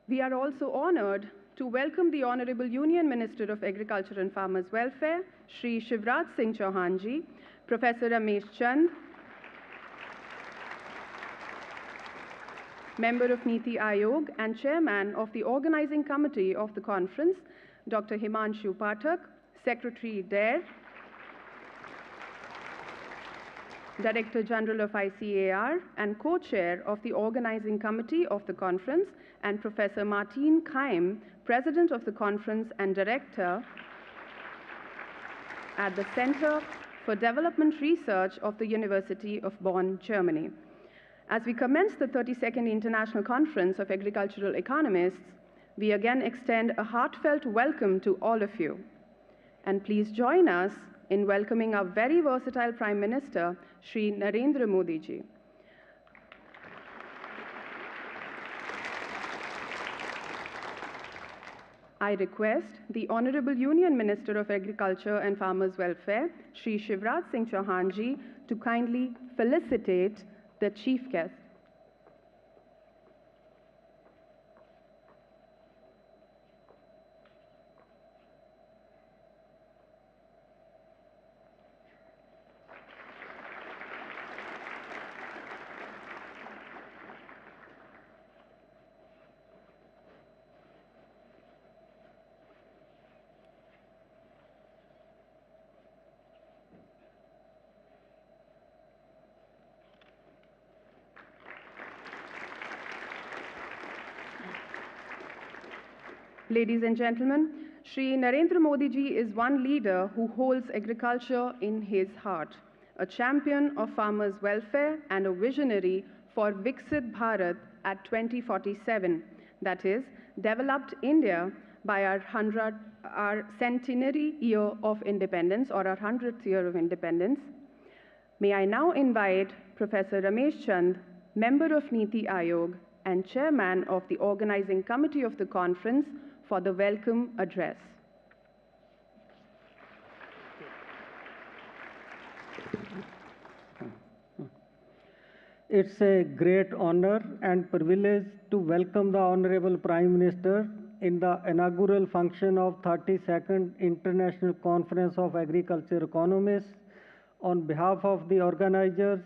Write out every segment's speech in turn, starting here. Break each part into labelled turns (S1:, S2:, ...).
S1: We are also honored to welcome the Honorable Union Minister of Agriculture and Farmers Welfare, Shri Shivraj Singh Chauhan Ji, Professor Ramesh Chand, Member of Niti Aayog and Chairman of the Organizing Committee of the Conference, Dr. Himanshu Pathak, Secretary DARE, Director General of ICAR and Co-Chair of the Organizing Committee of the Conference, and Professor Martin Keim, President of the Conference and Director at the Center for Development Research of the University of Bonn, Germany. As we commence the 32nd International Conference of Agricultural Economists, we again extend a heartfelt welcome to all of you. And please join us in welcoming our very versatile Prime Minister, Shri Narendra Modi Ji. I request the Honorable Union Minister of Agriculture and Farmers Welfare, Shri Shivraj Singh Chauhan Ji, to kindly felicitate the chief guest. Ladies and gentlemen, Shri Narendra Modi Ji is one leader who holds agriculture in his heart, a champion of farmers' welfare and a visionary for Viksit Bharat at 2047, that is, developed India by our centenary year of independence, or our 100th year of independence. May I now invite Professor Ramesh Chand, member of Niti Aayog and chairman of the organizing committee of the conference, for the welcome address.
S2: It's a great honor and privilege to welcome the Honorable Prime Minister in the inaugural function of 32nd International Conference of Agriculture Economists. On behalf of the organizers,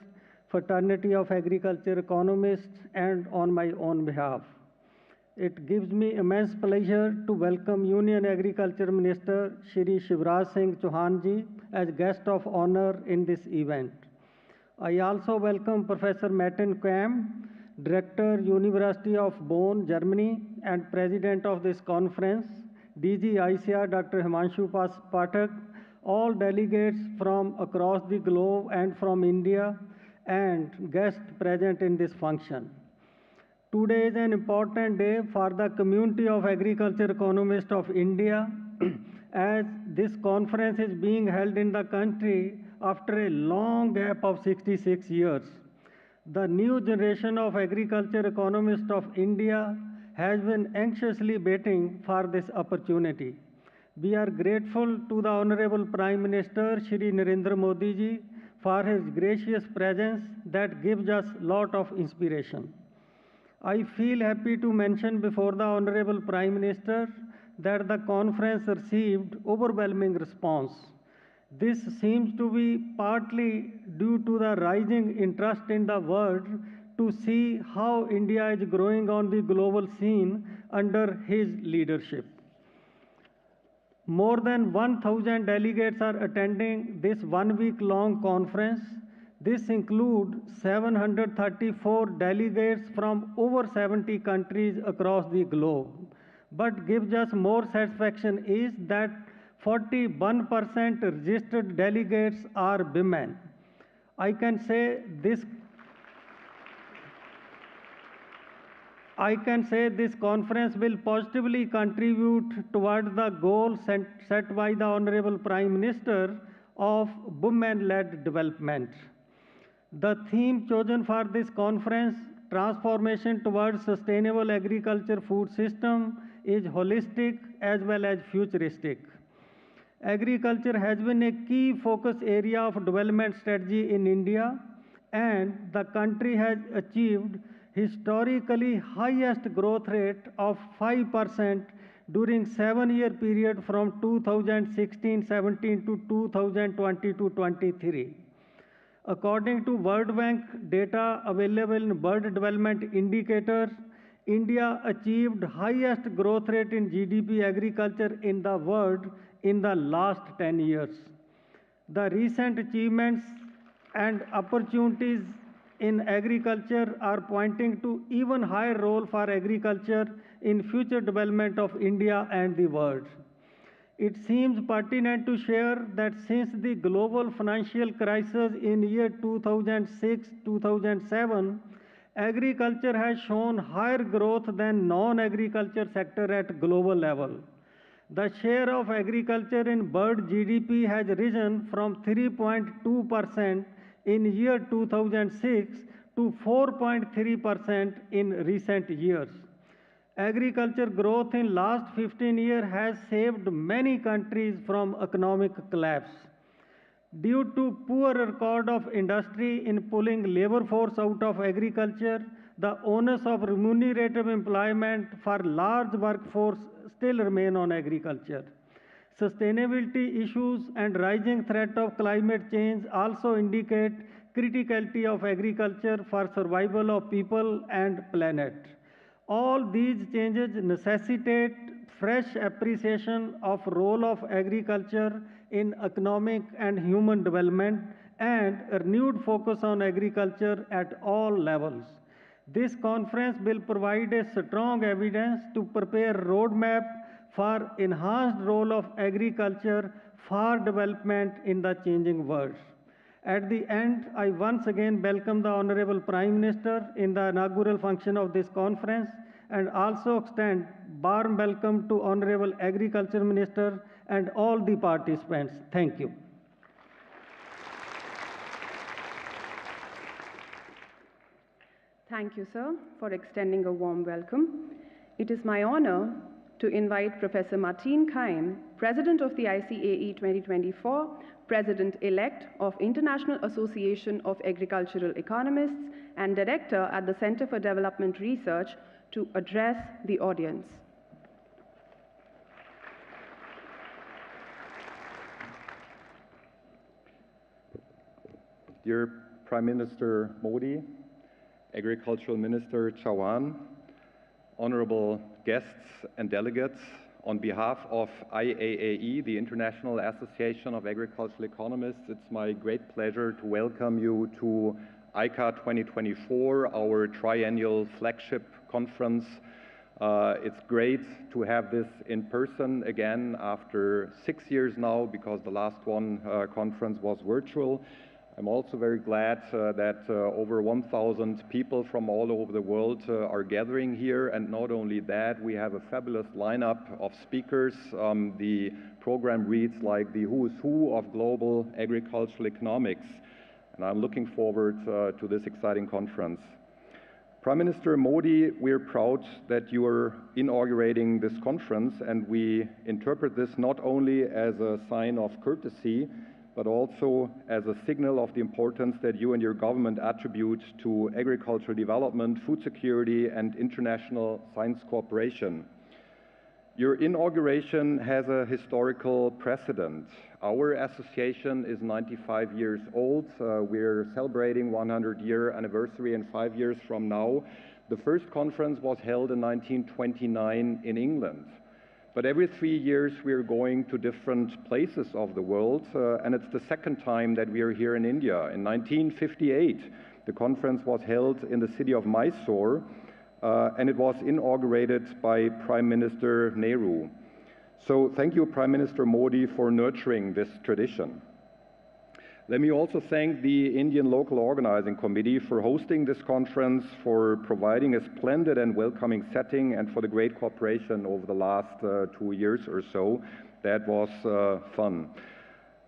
S2: Fraternity of Agriculture Economists, and on my own behalf. It gives me immense pleasure to welcome Union Agriculture Minister Shri Shivraj Singh Chauhan Ji as guest of honor in this event. I also welcome Professor Martin Keim, Director, University of Bonn, Germany, and President of this conference, DG ICAR Dr. Himanshu Pathak, all delegates from across the globe and from India, and guests present in this function. Today is an important day for the community of agriculture economists of India as this conference is being held in the country after a long gap of 66 years. The new generation of agriculture economists of India has been anxiously waiting for this opportunity. We are grateful to the Honorable Prime Minister Shri Narendra Modi Ji for his gracious presence that gives us a lot of inspiration. I feel happy to mention before the Honorable Prime Minister that the conference received overwhelming response. This seems to be partly due to the rising interest in the world to see how India is growing on the global scene under his leadership. More than 1,000 delegates are attending this one-week-long conference. This includes 734 delegates from over 70 countries across the globe. But gives us more satisfaction is that 41% registered delegates are women. I can say this conference will positively contribute towards the goal set by the Honorable Prime Minister of women-led development. The theme chosen for this conference, Transformation Towards Sustainable Agriculture Food System, is holistic as well as futuristic. Agriculture has been a key focus area of development strategy in India, and the country has achieved historically highest growth rate of 5% during 7-year period from 2016-17 to 2022-23. According to World Bank data available in Bird Development Indicator, India achieved highest growth rate in GDP agriculture in the world in the last 10 years. The recent achievements and opportunities in agriculture are pointing to even higher role for agriculture in future development of India and the world. It seems pertinent to share that since the global financial crisis in year 2006-2007, agriculture has shown higher growth than non-agriculture sector at global level. The share of agriculture in world GDP has risen from 3.2% in year 2006 to 4.3% in recent years. Agriculture growth in last 15 years has saved many countries from economic collapse. Due to poor record of industry in pulling labor force out of agriculture, the onus of remunerative employment for large workforce still remain on agriculture. Sustainability issues and rising threat of climate change also indicate criticality of agriculture for survival of people and planet. All these changes necessitate fresh appreciation of role of agriculture in economic and human development and a renewed focus on agriculture at all levels. This conference will provide a strong evidence to prepare a roadmap for enhanced role of agriculture for development in the changing world. At the end, I once again welcome the Honorable Prime Minister in the inaugural function of this conference and also extend warm welcome to Honorable Agriculture Minister and all the participants. Thank you.
S1: Thank you, sir, for extending a warm welcome. It is my honor to invite Professor Martin Keim, President of the ICAE 2024, President-elect of International Association of Agricultural Economists, and Director at the Center for Development Research, to address the audience.
S3: Dear Prime Minister Modi, Agricultural Minister Chauhan, honorable guests and delegates, on behalf of IAAE, the International Association of Agricultural Economists, it's my great pleasure to welcome you to ICA 2024, our triennial flagship conference. It's great to have this in person again after 6 years now, because the last one conference was virtual. I'm also very glad that over 1,000 people from all over the world are gathering here, and not only that, we have a fabulous lineup of speakers. The program reads like the who's who of global agricultural economics, and I'm looking forward to this exciting conference. Prime Minister Modi, we're proud that you are inaugurating this conference, and we interpret this not only as a sign of courtesy, but also as a signal of the importance that you and your government attribute to agricultural development, food security, and international science cooperation. Your inauguration has a historical precedent. Our association is 95 years old. We're celebrating 100-year anniversary in 5 years from now. The first conference was held in 1929 in England. But every 3 years we are going to different places of the world, and it's the second time that we are here in India. In 1958, the conference was held in the city of Mysore, and it was inaugurated by Prime Minister Nehru. So thank you, Prime Minister Modi, for nurturing this tradition. Let me also thank the Indian Local Organizing Committee for hosting this conference, for providing a splendid and welcoming setting, and for the great cooperation over the last 2 years or so. That was fun.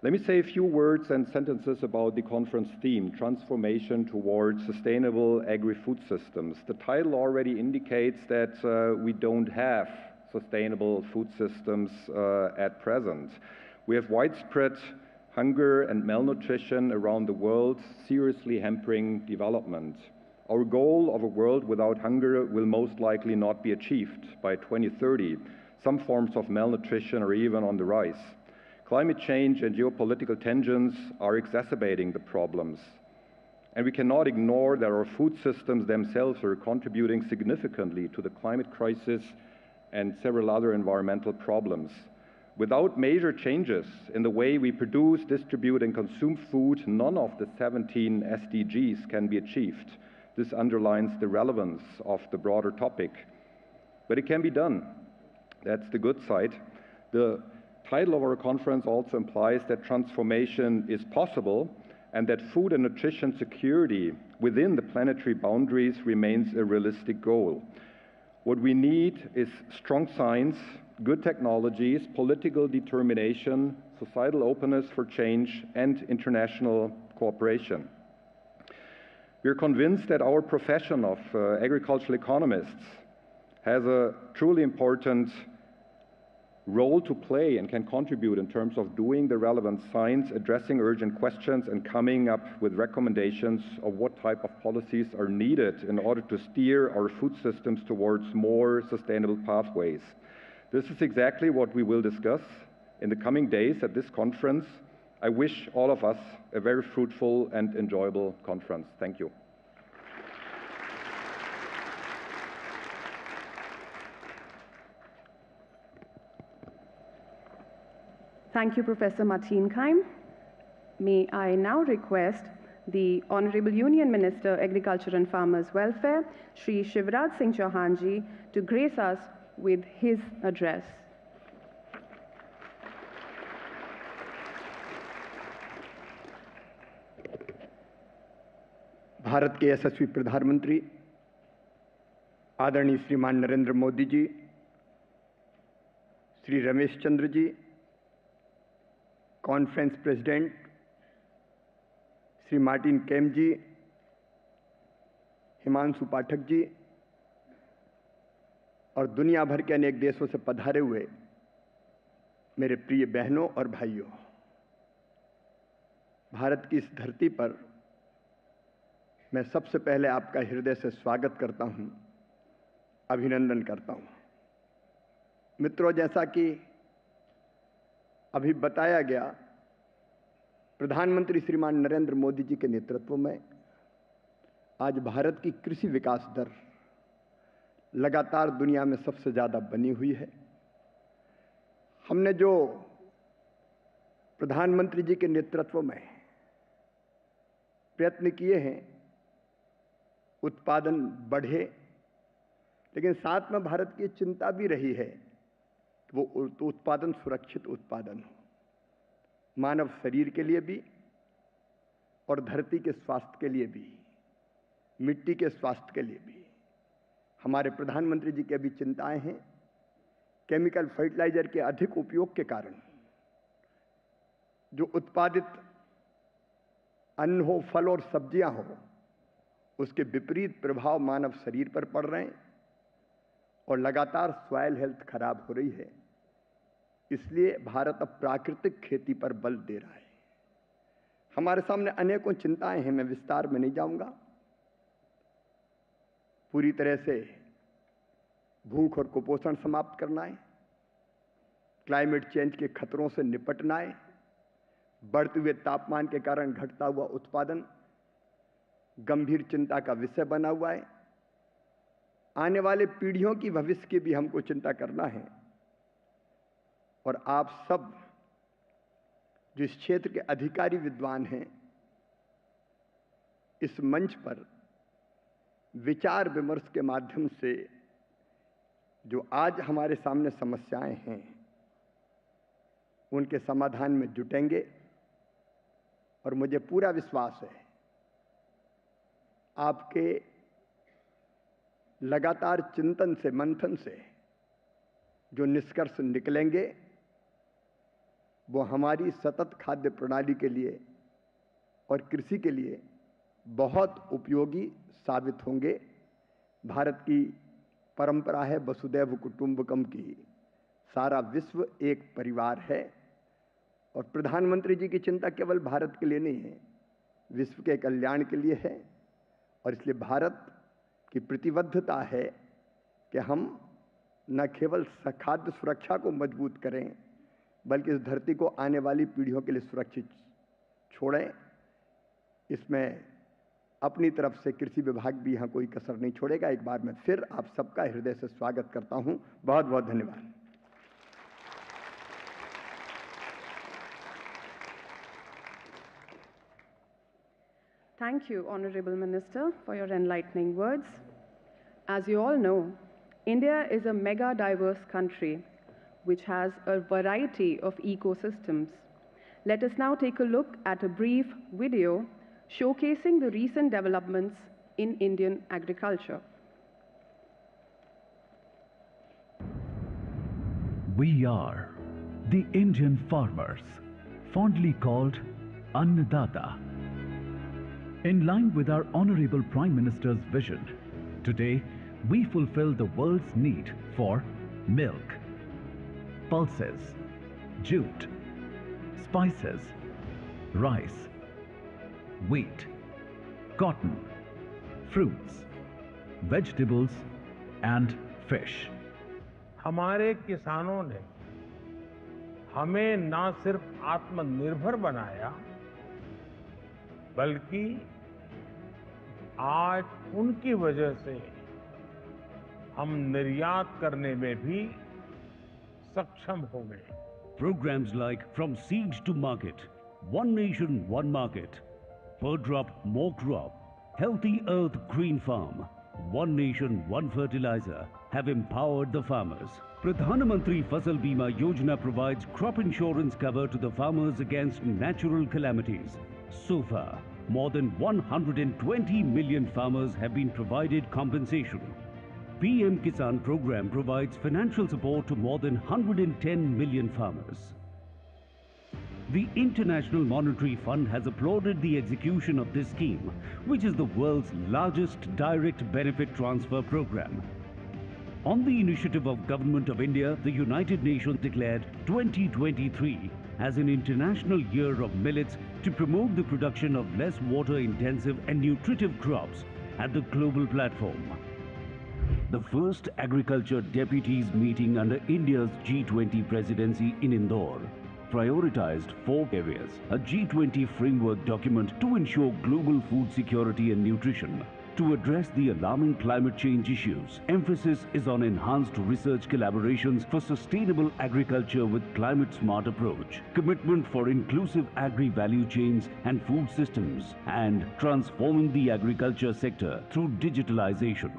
S3: Let me say a few words and sentences about the conference theme, Transformation Towards Sustainable Agri-Food Systems. The title already indicates that we don't have sustainable food systems at present. We have widespread hunger and malnutrition around the world, seriously hampering development. Our goal of a world without hunger will most likely not be achieved by 2030. Some forms of malnutrition are even on the rise. Climate change and geopolitical tensions are exacerbating the problems. And we cannot ignore that our food systems themselves are contributing significantly to the climate crisis and several other environmental problems. Without major changes in the way we produce, distribute, and consume food, none of the 17 SDGs can be achieved. This underlines the relevance of the broader topic. But it can be done. That's the good side. The title of our conference also implies that transformation is possible and that food and nutrition security within the planetary boundaries remains a realistic goal. What we need is strong science, good technologies, political determination, societal openness for change, and international cooperation. We are convinced that our profession of agricultural economists has a truly important role to play and can contribute in terms of doing the relevant science, addressing urgent questions, and coming up with recommendations of what type of policies are needed in order to steer our food systems towards more sustainable pathways. This is exactly what we will discuss in the coming days at this conference. I wish all of us a very fruitful and enjoyable conference. Thank you.
S1: Thank you, Professor Martin Keim. May I now request the Honorable Union Minister, Agriculture and Farmers Welfare, Shri Shivraj Singh Chauhan Ji, to grace us with his address.
S4: Bharat के यशस्वी प्रधानमंत्री आदरणीय श्रीमान Narendra Modi ji, Shri Ramesh Chandra ji, conference president Shri Martin केम जी, हिमांशु पाठक जी और दुनिया भर के अनेक देशों से पधारे हुए मेरे प्रिय बहनों और भाइयों, भारत की इस धरती पर मैं सबसे पहले आपका हृदय से स्वागत करता हूं, अभिनंदन करता हूं। मित्रों, जैसा कि अभी बताया गया, प्रधानमंत्री श्रीमान नरेंद्र मोदी जी के नेतृत्व में आज भारत की कृषि विकास दर लगातार दुनिया में सबसे ज्यादा बनी हुई है। हमने जो प्रधानमंत्री जी के नेतृत्व में प्रयत्न किए हैं, उत्पादन बढ़े, लेकिन साथ में भारत की चिंता भी रही है कि वो उत्पादन सुरक्षित उत्पादन हो, मानव शरीर के लिए भी और धरती के स्वास्थ्य के लिए भी, मिट्टी के स्वास्थ्य के लिए भी। हमारे प्रधानमंत्री जी की अभी चिंताएं हैं केमिकल फर्टिलाइजर के अधिक उपयोग के कारण जो उत्पादित अन्न हो, फल और सब्जियां हो, उसके विपरीत प्रभाव मानव शरीर पर पड़ रहे हैं और लगातार सॉइल हेल्थ खराब हो रही है। इसलिए भारत अब प्राकृतिक खेती पर बल दे रहा है। हमारे सामने अनेकों चिंताएं हैं, मैं विस्तार में नहीं जाऊंगा। पूरी तरह से भूख और कुपोषण समाप्त करना है, क्लाइमेट चेंज के खतरों से निपटना है, बढ़ते हुए तापमान के कारण घटता हुआ उत्पादन गंभीर चिंता का विषय बना हुआ है। आने वाले पीढ़ियों की भविष्य की भी हमको चिंता करना है। और आप सब जो इस क्षेत्र के अधिकारी विद्वान हैं, इस मंच पर विचार विमर्श के माध्यम से जो आज हमारे सामने समस्याएं हैं, उनके समाधान में जुटेंगे। और मुझे पूरा विश्वास है आपके लगातार चिंतन से, मंथन से जो निष्कर्ष निकलेंगे, वो हमारी सतत खाद्य प्रणाली के लिए और कृषि के लिए बहुत उपयोगी साबित होंगे। भारत की परंपरा है वसुदैव कुटुंबकम की, सारा विश्व एक परिवार है। और प्रधानमंत्री जी की चिंता केवल भारत के लिए नहीं है, विश्व के कल्याण के लिए है। और इसलिए भारत की प्रतिबद्धता है कि हम न केवल खाद्य सुरक्षा को मजबूत करें बल्कि इस धरती को आने वाली पीढ़ियों के लिए सुरक्षित छोड़ें। इसमें अपनी तरफ से कृषि विभाग भी यहाँ कोई कसर नहीं छोड़ेगा। एक बार मैं फिर आप सबका हृदय से स्वागत करता हूँ। बहुत बहुत धन्यवाद।
S1: Thank you, Honorable Minister, for your enlightening words. As you all know, India is a mega diverse country which has a variety of ecosystems. Let us now take a look at a brief video showcasing the recent developments in Indian agriculture.
S5: We are the Indian farmers, fondly called Annadata. In line with our Honorable Prime Minister's vision, today we fulfill the world's need for milk, pulses, jute, spices, rice, wheat, cotton, fruits, vegetables and fish.
S6: हमारे किसानों ने हमें न सिर्फ आत्मनिर्भर बनाया बल्कि आज उनकी वजह से हम निर्यात करने में भी सक्षम हो गए।
S7: Programs like From Seed to Market, One Nation, One Market, Per Drop, More Crop, Healthy Earth, Green Farm, One Nation, One Fertilizer have empowered the farmers. Pradhan Mantri Fasal Bima Yojana provides crop insurance cover to the farmers against natural calamities. So far, more than 120 million farmers have been provided compensation. PM Kisan program provides financial support to more than 110 million farmers. The International Monetary Fund has applauded the execution of this scheme, which is the world's largest direct benefit transfer program. On the initiative of Government of India, the United Nations declared 2023 as an International Year of Millets to promote the production of less water-intensive and nutritive crops at the global platform. The first Agriculture Deputies meeting under India's G20 presidency in Indore prioritized 4 areas: a G20 framework document to ensure global food security and nutrition, to address the alarming climate change issues. Emphasis is on enhanced research collaborations for sustainable agriculture with climate-smart approach, commitment for inclusive agri-value chains and food systems, and transforming the agriculture sector through digitalization.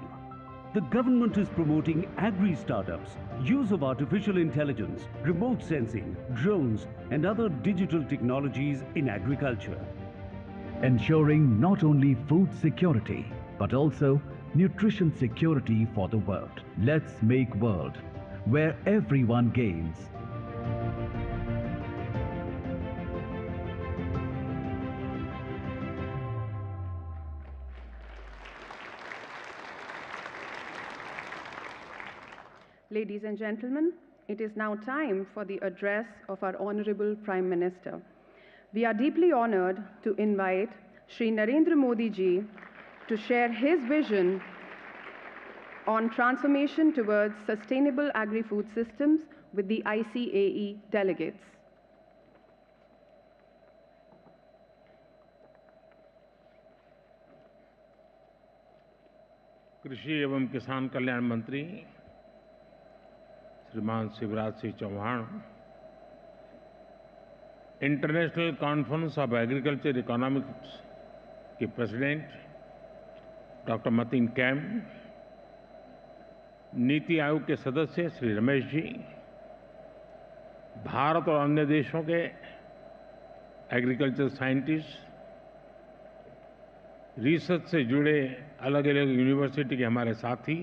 S7: The government is promoting agri-startups, use of artificial intelligence, remote sensing, drones, and other digital technologies in agriculture.
S5: Ensuring not only food security, but also nutrition security for the world. Let's make world where everyone gains.
S1: Ladies and gentlemen, it is now time for the address of our Honorable Prime Minister. We are deeply honored to invite Shri Narendra Modi ji to share his vision on transformation towards sustainable agri-food systems with the ICAE delegates.
S6: कृषि एवं किसान कल्याण मंत्री Shriman Shivraj Singh Chouhan, International Conference of Agriculture Economics के president doctor Matin Qaim, NITI Aayog के सदस्य श्री रमेश जी, भारत और अन्य देशों के एग्रीकल्चर साइंटिस्ट, रिसर्च से जुड़े अलग अलग यूनिवर्सिटी के हमारे साथी,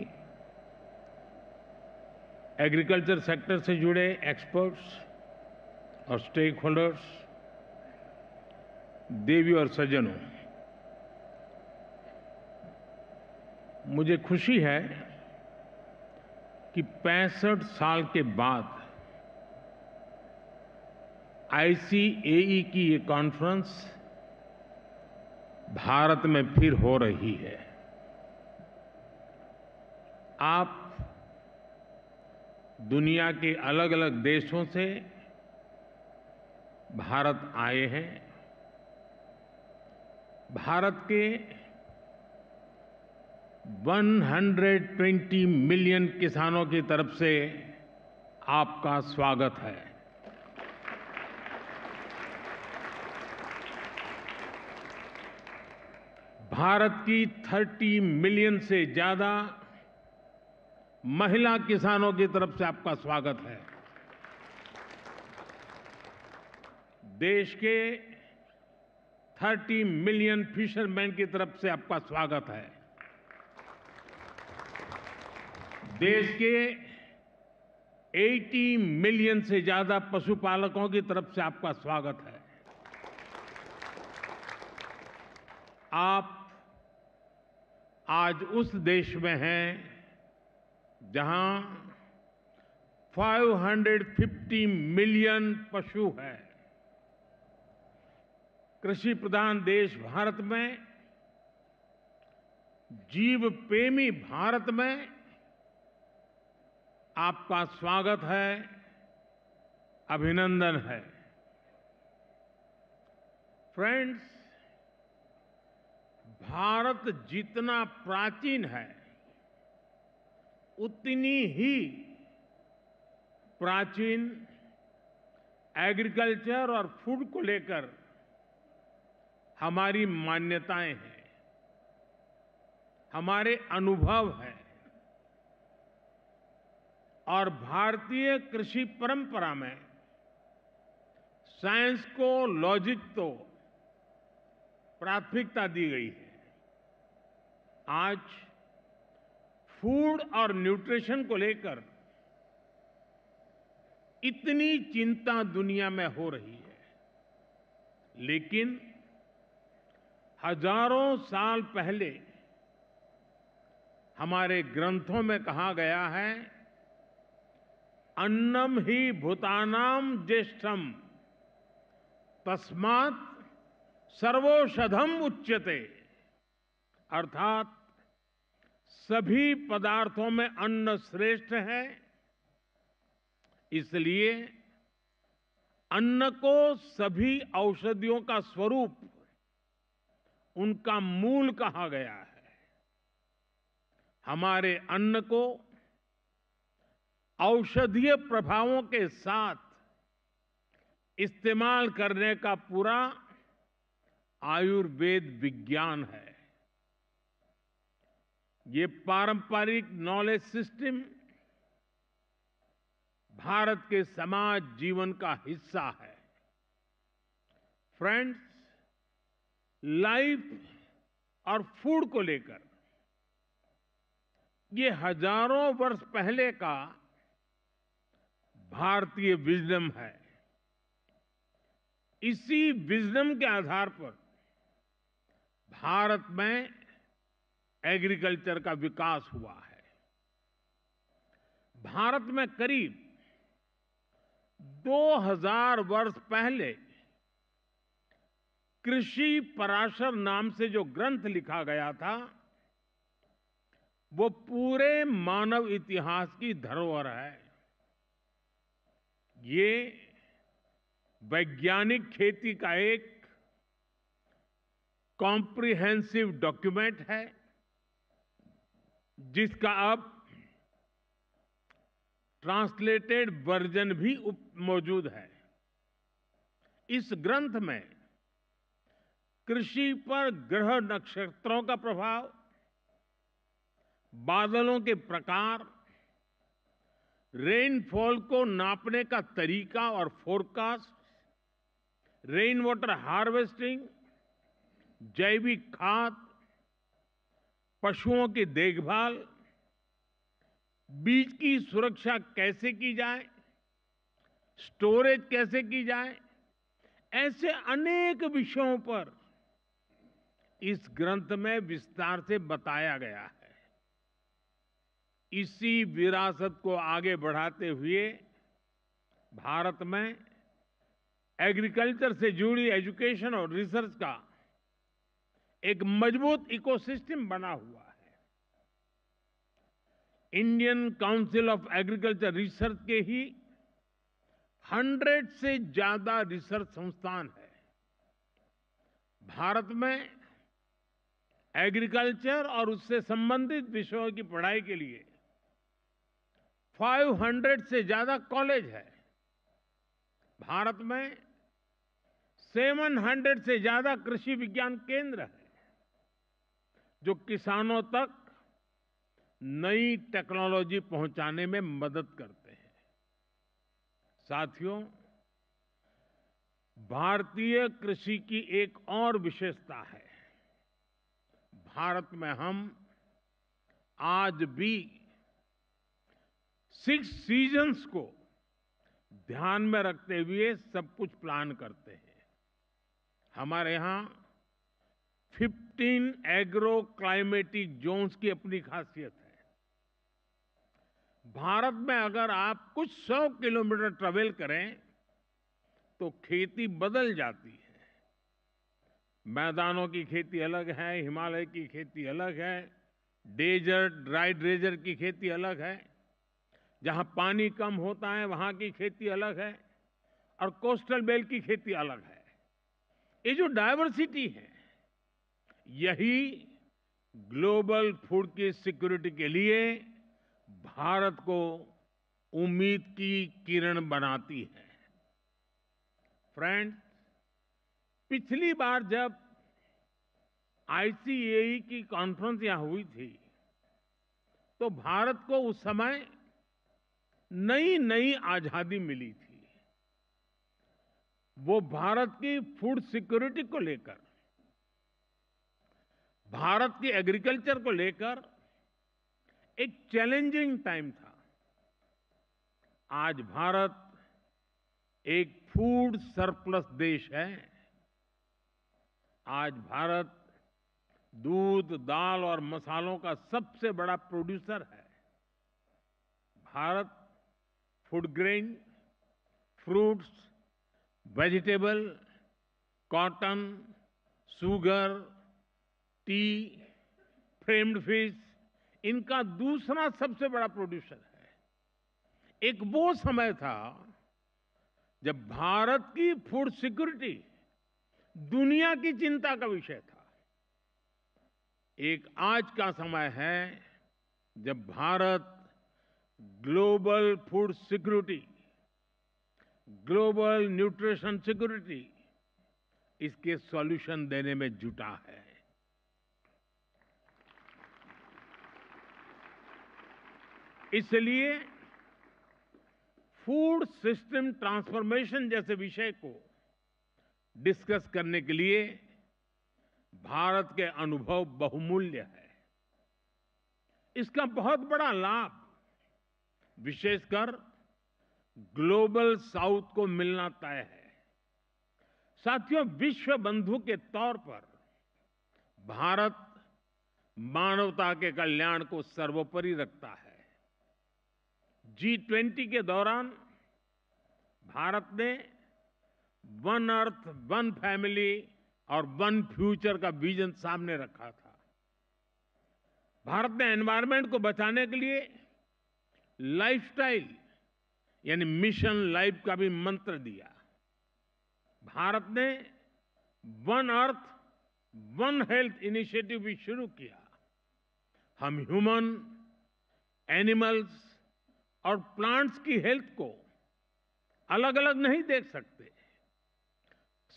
S6: एग्रीकल्चर सेक्टर से जुड़े एक्सपर्ट्स और स्टेक होल्डर्स, देवी और सज्जनों, मुझे खुशी है कि 65 साल के बाद ICAE की ये कॉन्फ्रेंस भारत में फिर हो रही है। आप दुनिया के अलग अलग देशों से भारत आए हैं। भारत के 120 मिलियन किसानों की तरफ से आपका स्वागत है। भारत की 30 मिलियन से ज्यादा महिला किसानों की तरफ से आपका स्वागत है। देश के 30 मिलियन फिशरमैन की तरफ से आपका स्वागत है। देश के 80 मिलियन से ज्यादा पशुपालकों की तरफ से आपका स्वागत है। आप आज उस देश में हैं जहां 550 मिलियन पशु हैं। कृषि प्रधान देश भारत में, जीव प्रेमी भारत में आपका स्वागत है, अभिनंदन है। फ्रेंड्स, भारत जितना प्राचीन है उतनी ही प्राचीन एग्रीकल्चर और फूड को लेकर हमारी मान्यताएं हैं, हमारे अनुभव हैं। और भारतीय कृषि परंपरा में साइंस को, लॉजिक को प्राथमिकता दी गई है। आज फूड और न्यूट्रिशन को लेकर इतनी चिंता दुनिया में हो रही है, लेकिन हजारों साल पहले हमारे ग्रंथों में कहा गया है, अन्नम ही भूतानां ज्येष्ठम तस्मात् सर्वौषधम उच्यते। अर्थात सभी पदार्थों में अन्न श्रेष्ठ है, इसलिए अन्न को सभी औषधियों का स्वरूप, उनका मूल कहा गया है। हमारे अन्न को औषधीय प्रभावों के साथ इस्तेमाल करने का पूरा आयुर्वेद विज्ञान है। ये पारंपरिक नॉलेज सिस्टम भारत के समाज जीवन का हिस्सा है। फ्रेंड्स, लाइफ और फूड को लेकर ये हजारों वर्ष पहले का भारतीय विजडम है। इसी विजडम के आधार पर भारत में एग्रीकल्चर का विकास हुआ है। भारत में करीब 2000 वर्ष पहले कृषि पराशर नाम से जो ग्रंथ लिखा गया था, वो पूरे मानव इतिहास की धरोहर है। ये वैज्ञानिक खेती का एक कॉम्प्रिहेंसिव डॉक्यूमेंट है, जिसका अब ट्रांसलेटेड वर्जन भी मौजूद है। इस ग्रंथ में कृषि पर ग्रह नक्षत्रों का प्रभाव, बादलों के प्रकार, रेनफॉल को नापने का तरीका और फोरकास्ट, रेन वाटर हार्वेस्टिंग, जैविक खाद, पशुओं की देखभाल, बीज की सुरक्षा कैसे की जाए, स्टोरेज कैसे की जाए, ऐसे अनेक विषयों पर इस ग्रंथ में विस्तार से बताया गया है। इसी विरासत को आगे बढ़ाते हुए भारत में एग्रीकल्चर से जुड़ी एजुकेशन और रिसर्च का एक मजबूत इकोसिस्टम बना हुआ है। Indian council of agriculture research के ही 100 से ज्यादा रिसर्च संस्थान है। भारत में एग्रीकल्चर और उससे संबंधित विषयों की पढ़ाई के लिए 500 से ज्यादा कॉलेज है। भारत में 700 से ज्यादा कृषि विज्ञान केंद्र है जो किसानों तक नई टेक्नोलॉजी पहुंचाने में मदद करते हैं। साथियों, भारतीय कृषि की एक और विशेषता है। भारत में हम आज भी 6 सीजन्स को ध्यान में रखते हुए सब कुछ प्लान करते हैं। हमारे यहां 15 एग्रो क्लाइमेटिक जोन्स की अपनी खासियत है। भारत में अगर आप कुछ 100 किलोमीटर ट्रेवल करें तो खेती बदल जाती है। मैदानों की खेती अलग है, हिमालय की खेती अलग है, डेजर्ट ड्राई डेजर्ट की खेती अलग है, जहां पानी कम होता है वहां की खेती अलग है, और कोस्टल बेल्ट की खेती अलग है। ये जो डायवर्सिटी है, यही ग्लोबल फूड की सिक्योरिटी के लिए भारत को उम्मीद की किरण बनाती है। फ्रेंड्स, पिछली बार जब ICAE की कॉन्फ्रेंस यहां हुई थी तो भारत को उस समय नई नई आजादी मिली थी। वो भारत की फूड सिक्योरिटी को लेकर, भारत की एग्रीकल्चर को लेकर एक चैलेंजिंग टाइम था। आज भारत एक फूड सरप्लस देश है। आज भारत दूध, दाल और मसालों का सबसे बड़ा प्रोड्यूसर है। Bharat food grain, fruits, vegetable, cotton, sugar, T, framed fish, इनका दूसरा सबसे बड़ा प्रोड्यूसर है। एक वो समय था जब भारत की फूड सिक्योरिटी दुनिया की चिंता का विषय था। एक आज का समय है जब Bharat global food security, global nutrition security, इसके सॉल्यूशन देने में जुटा है। इसलिए फूड सिस्टम ट्रांसफॉर्मेशन जैसे विषय को डिस्कस करने के लिए भारत के अनुभव बहुमूल्य है। इसका बहुत बड़ा लाभ विशेषकर ग्लोबल साउथ को मिलना तय है। साथियों, विश्व बंधु के तौर पर भारत मानवता के कल्याण को सर्वोपरि रखता है। G20 के दौरान भारत ने वन अर्थ, वन फैमिली और वन फ्यूचर का विजन सामने रखा था। भारत ने एनवायरनमेंट को बचाने के लिए लाइफस्टाइल यानी मिशन लाइफ का भी मंत्र दिया। भारत ने one earth, one health initiative भी शुरू किया। हम ह्यूमन, एनिमल्स और प्लांट्स की हेल्थ को अलग अलग नहीं देख सकते।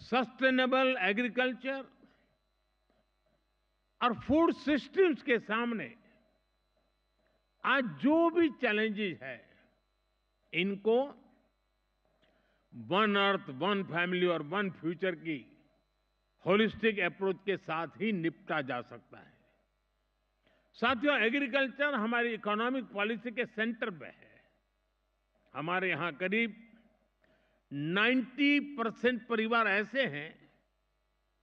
S6: सस्टेनेबल एग्रीकल्चर और फूड सिस्टम्स के सामने आज जो भी चैलेंजेस है, इनको वन अर्थ, वन फैमिली और वन फ्यूचर की होलिस्टिक अप्रोच के साथ ही निपटा जा सकता है। साथियों, एग्रीकल्चर हमारी इकोनॉमिक पॉलिसी के सेंटर पे है। हमारे यहां करीब 90% परिवार ऐसे हैं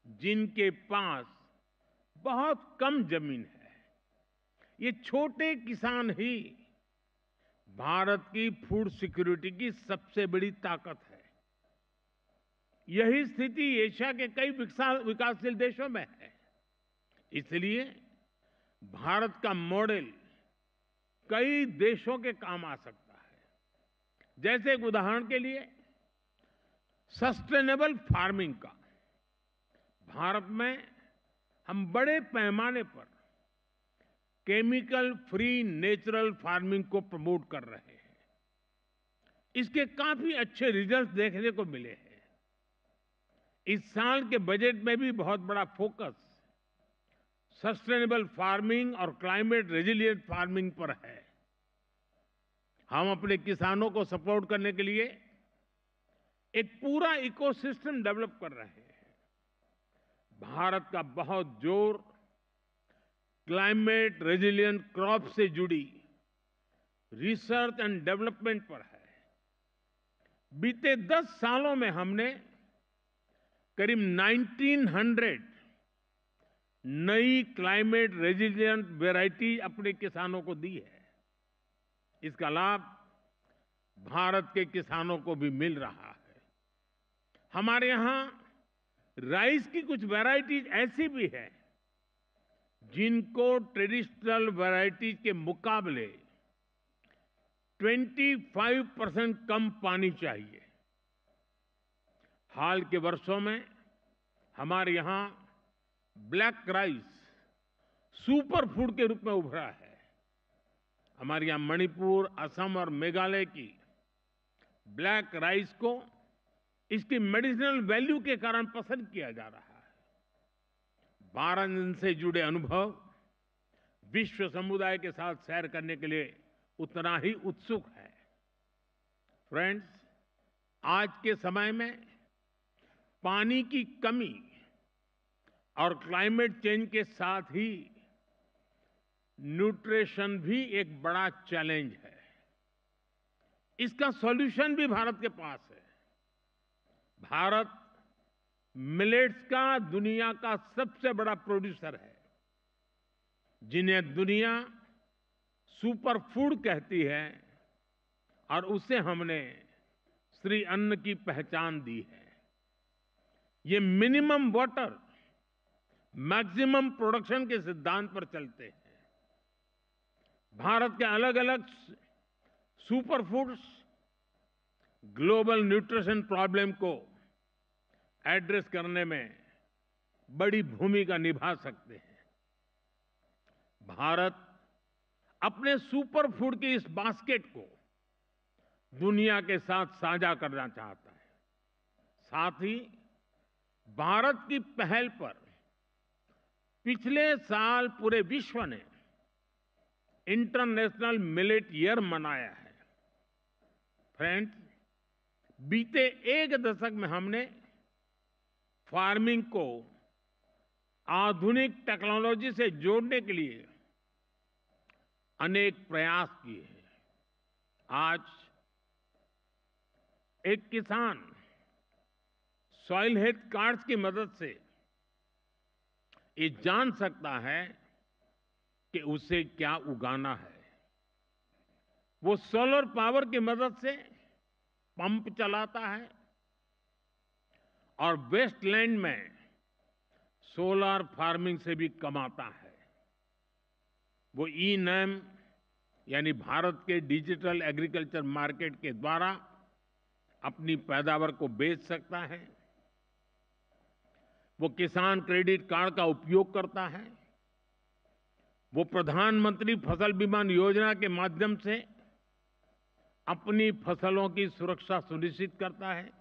S6: जिनके पास बहुत कम जमीन है। ये छोटे किसान ही भारत की फूड सिक्योरिटी की सबसे बड़ी ताकत है। यही स्थिति एशिया के कई विकासशील देशों में है। इसलिए भारत का मॉडल कई देशों के काम आ सकता है। जैसे एक उदाहरण के लिए सस्टेनेबल फार्मिंग का भारत में हम बड़े पैमाने पर केमिकल फ्री नेचुरल फार्मिंग को प्रमोट कर रहे हैं। इसके काफी अच्छे रिजल्ट देखने को मिले हैं। इस साल के बजट में भी बहुत बड़ा फोकस सस्टेनेबल फार्मिंग और क्लाइमेट रेजिलिएंट फार्मिंग पर है। हम अपने किसानों को सपोर्ट करने के लिए एक पूरा इकोसिस्टम डेवलप कर रहे हैं। भारत का बहुत जोर क्लाइमेट रेजिलिएंट क्रॉप से जुड़ी रिसर्च एंड डेवलपमेंट पर है। बीते 10 सालों में हमने करीब 1900 नई क्लाइमेट रेजिलिएंट वैरायटी अपने किसानों को दी है। इसका लाभ भारत के किसानों को भी मिल रहा है। हमारे यहां राइस की कुछ वैरायटीज ऐसी भी है जिनको ट्रेडिशनल वैरायटीज के मुकाबले 25% कम पानी चाहिए। हाल के वर्षों में हमारे यहां ब्लैक राइस सुपर फूड के रूप में उभरा है। हमारे यहां मणिपुर, असम और मेघालय की ब्लैक राइस को इसकी मेडिसिनल वैल्यू के कारण पसंद किया जा रहा है। 12 दिन से जुड़े अनुभव विश्व समुदाय के साथ शेयर करने के लिए उतना ही उत्सुक है। फ्रेंड्स, आज के समय में पानी की कमी और क्लाइमेट चेंज के साथ ही न्यूट्रिशन भी एक बड़ा चैलेंज है। इसका सॉल्यूशन भी भारत के पास है। भारत मिलेट्स का दुनिया का सबसे बड़ा प्रोड्यूसर है, जिन्हें दुनिया सुपर फूड कहती है, और उसे हमने श्री अन्न की पहचान दी है। ये मिनिमम वाटर मैक्सिमम प्रोडक्शन के सिद्धांत पर चलते हैं। भारत के अलग अलग super foods global nutrition problem को एड्रेस करने में बड़ी भूमिका निभा सकते हैं। भारत अपने सुपर फूड की इस बास्केट को दुनिया के साथ साझा करना चाहता है। साथ ही भारत की पहल पर पिछले साल पूरे विश्व ने इंटरनेशनल मिलेट ईयर मनाया है। फ्रेंड्स, बीते एक दशक में हमने फार्मिंग को आधुनिक टेक्नोलॉजी से जोड़ने के लिए अनेक प्रयास किए हैं। आज एक किसान सॉइल हेल्थ कार्ड्स की मदद से ये जान सकता है कि उसे क्या उगाना है। वो सोलर पावर की मदद से पंप चलाता है और वेस्टलैंड में सोलर फार्मिंग से भी कमाता है। वो ई-नैम यानी भारत के डिजिटल एग्रीकल्चर मार्केट के द्वारा अपनी पैदावार को बेच सकता है। वो किसान क्रेडिट कार्ड का उपयोग करता है। वो प्रधानमंत्री फसल बीमा योजना के माध्यम से अपनी फसलों की सुरक्षा सुनिश्चित करता है।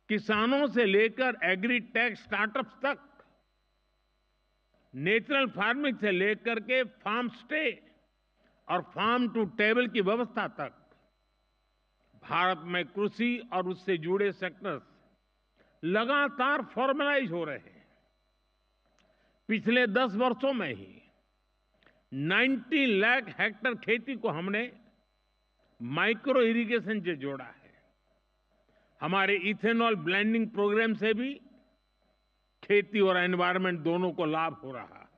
S6: किसानों से लेकर एग्री टेक स्टार्टअप्स तक, नेचुरल फार्मिंग से लेकर के फार्म स्टे और फार्म टू टेबल की व्यवस्था तक, भारत में कृषि और उससे जुड़े सेक्टर्स लगातार फॉर्मलाइज हो रहे हैं। पिछले 10 वर्षों में ही 90 लाख हेक्टेयर खेती को हमने माइक्रो इरिगेशन से जोड़ा है। हमारे इथेनॉल ब्लेंडिंग प्रोग्राम से भी खेती और एनवायरनमेंट दोनों को लाभ हो रहा है।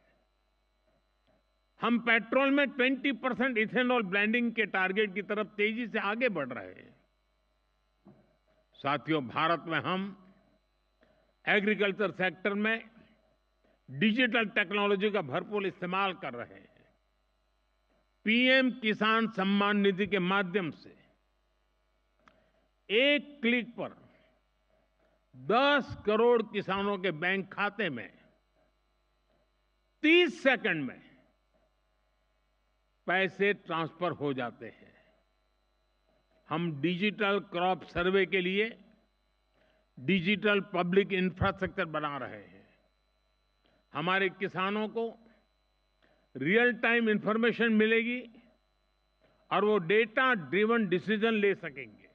S6: हम पेट्रोल में 20% इथेनॉल ब्लेंडिंग के टारगेट की तरफ तेजी से आगे बढ़ रहे हैं। साथियों, भारत में हम एग्रीकल्चर सेक्टर में डिजिटल टेक्नोलॉजी का भरपूर इस्तेमाल कर रहे हैं। पीएम किसान सम्मान निधि के माध्यम से एक क्लिक पर 10 करोड़ किसानों के बैंक खाते में 30 सेकंड में पैसे ट्रांसफर हो जाते हैं। हम डिजिटल क्रॉप सर्वे के लिए डिजिटल पब्लिक इंफ्रास्ट्रक्चर बना रहे हैं। हमारे किसानों को रियल टाइम इंफॉर्मेशन मिलेगी और वो डेटा ड्रिवन डिसीजन ले सकेंगे।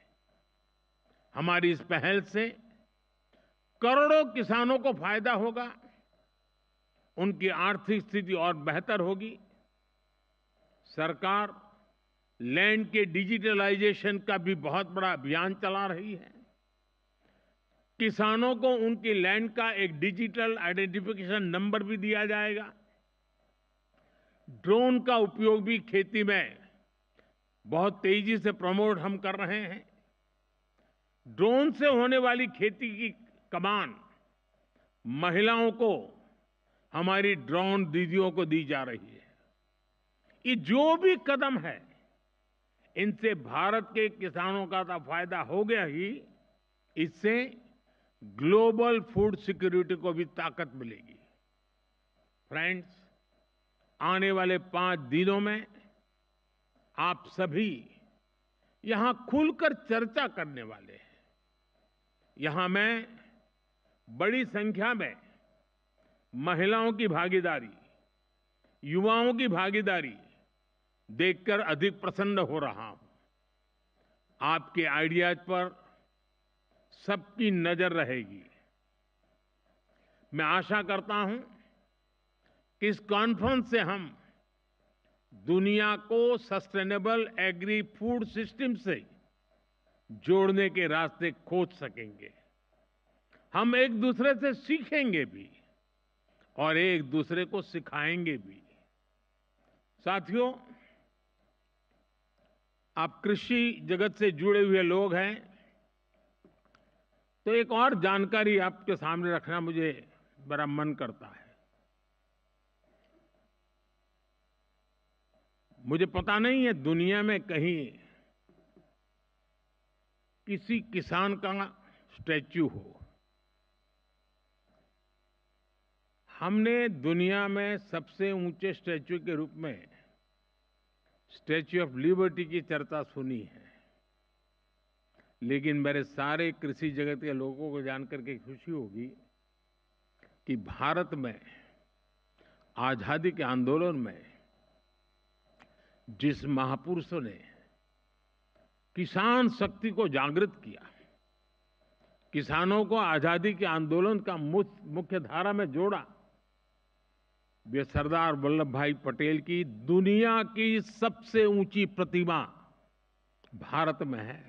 S6: हमारी इस पहल से करोड़ों किसानों को फायदा होगा, उनकी आर्थिक स्थिति और बेहतर होगी। सरकार लैंड के डिजिटलाइजेशन का भी बहुत बड़ा अभियान चला रही है। किसानों को उनकी लैंड का एक डिजिटल आइडेंटिफिकेशन नंबर भी दिया जाएगा। ड्रोन का उपयोग भी खेती में बहुत तेजी से प्रमोट हम कर रहे हैं। ड्रोन से होने वाली खेती की कमान महिलाओं को, हमारी ड्रोन दीदियों को दी जा रही है। ये जो भी कदम है, इनसे भारत के किसानों का तो फायदा हो गया ही, इससे ग्लोबल फूड सिक्योरिटी को भी ताकत मिलेगी। फ्रेंड्स, आने वाले 5 दिनों में आप सभी यहां खुलकर चर्चा करने वाले हैं। यहां मैं बड़ी संख्या में महिलाओं की भागीदारी, युवाओं की भागीदारी देखकर अधिक प्रसन्न हो रहा हूं। आपके आइडियाज पर सबकी नजर रहेगी। मैं आशा करता हूं कि इस कॉन्फ्रेंस से हम दुनिया को सस्टेनेबल एग्री फूड सिस्टम से जोड़ने के रास्ते खोज सकेंगे। हम एक दूसरे से सीखेंगे भी और एक दूसरे को सिखाएंगे भी। साथियों, आप कृषि जगत से जुड़े हुए लोग हैं, तो एक और जानकारी आपके सामने रखना मुझे बड़ा मन करता है। मुझे पता नहीं है दुनिया में कहीं किसी किसान का स्टैच्यू हो। हमने दुनिया में सबसे ऊंचे स्टैच्यू के रूप में स्टैच्यू ऑफ लिबर्टी की चर्चा सुनी है, लेकिन मेरे सारे कृषि जगत के लोगों को जानकर के खुशी होगी कि भारत में आजादी के आंदोलन में जिस महापुरुषों ने किसान शक्ति को जागृत किया, किसानों को आजादी के आंदोलन का मुख्य धारा में जोड़ा, वे सरदार वल्लभ भाई पटेल की दुनिया की सबसे ऊंची प्रतिमा भारत में है।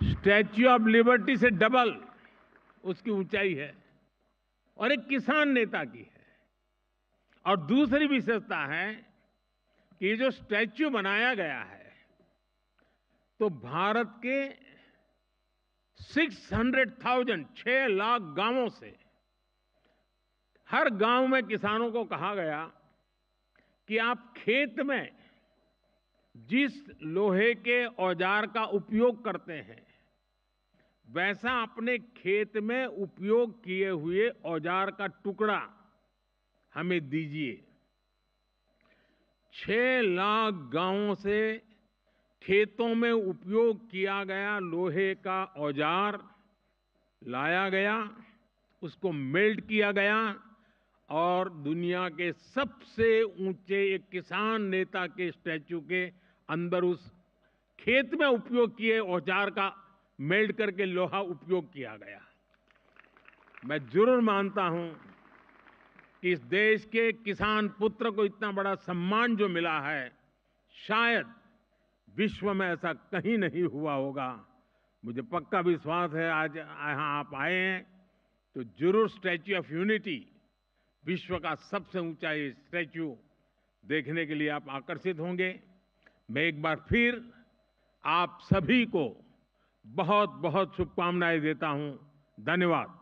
S6: स्टैच्यू ऑफ लिबर्टी से डबल उसकी ऊंचाई है और एक किसान नेता की है। और दूसरी विशेषता है कि ये जो स्टैच्यू बनाया गया है, तो भारत के 600,000 6 लाख गांवों से हर गांव में किसानों को कहा गया कि आप खेत में जिस लोहे के औजार का उपयोग करते हैं, वैसा अपने खेत में उपयोग किए हुए औजार का टुकड़ा हमें दीजिए। 6 लाख गांवों से खेतों में उपयोग किया गया लोहे का औजार लाया गया, उसको मेल्ट किया गया और दुनिया के सबसे ऊंचे एक किसान नेता के स्टैच्यू के अंदर उस खेत में उपयोग किए औजार का मेल्ट करके लोहा उपयोग किया गया। मैं जरूर मानता हूं कि इस देश के किसान पुत्र को इतना बड़ा सम्मान जो मिला है, शायद विश्व में ऐसा कहीं नहीं हुआ होगा। मुझे पक्का विश्वास है आज यहां आप आए हैं तो जरूर स्टैच्यू ऑफ यूनिटी, विश्व का सबसे ऊंचा स्टैच्यू देखने के लिए आप आकर्षित होंगे। मैं एक बार फिर आप सभी को बहुत बहुत शुभकामनाएं देता हूं। धन्यवाद।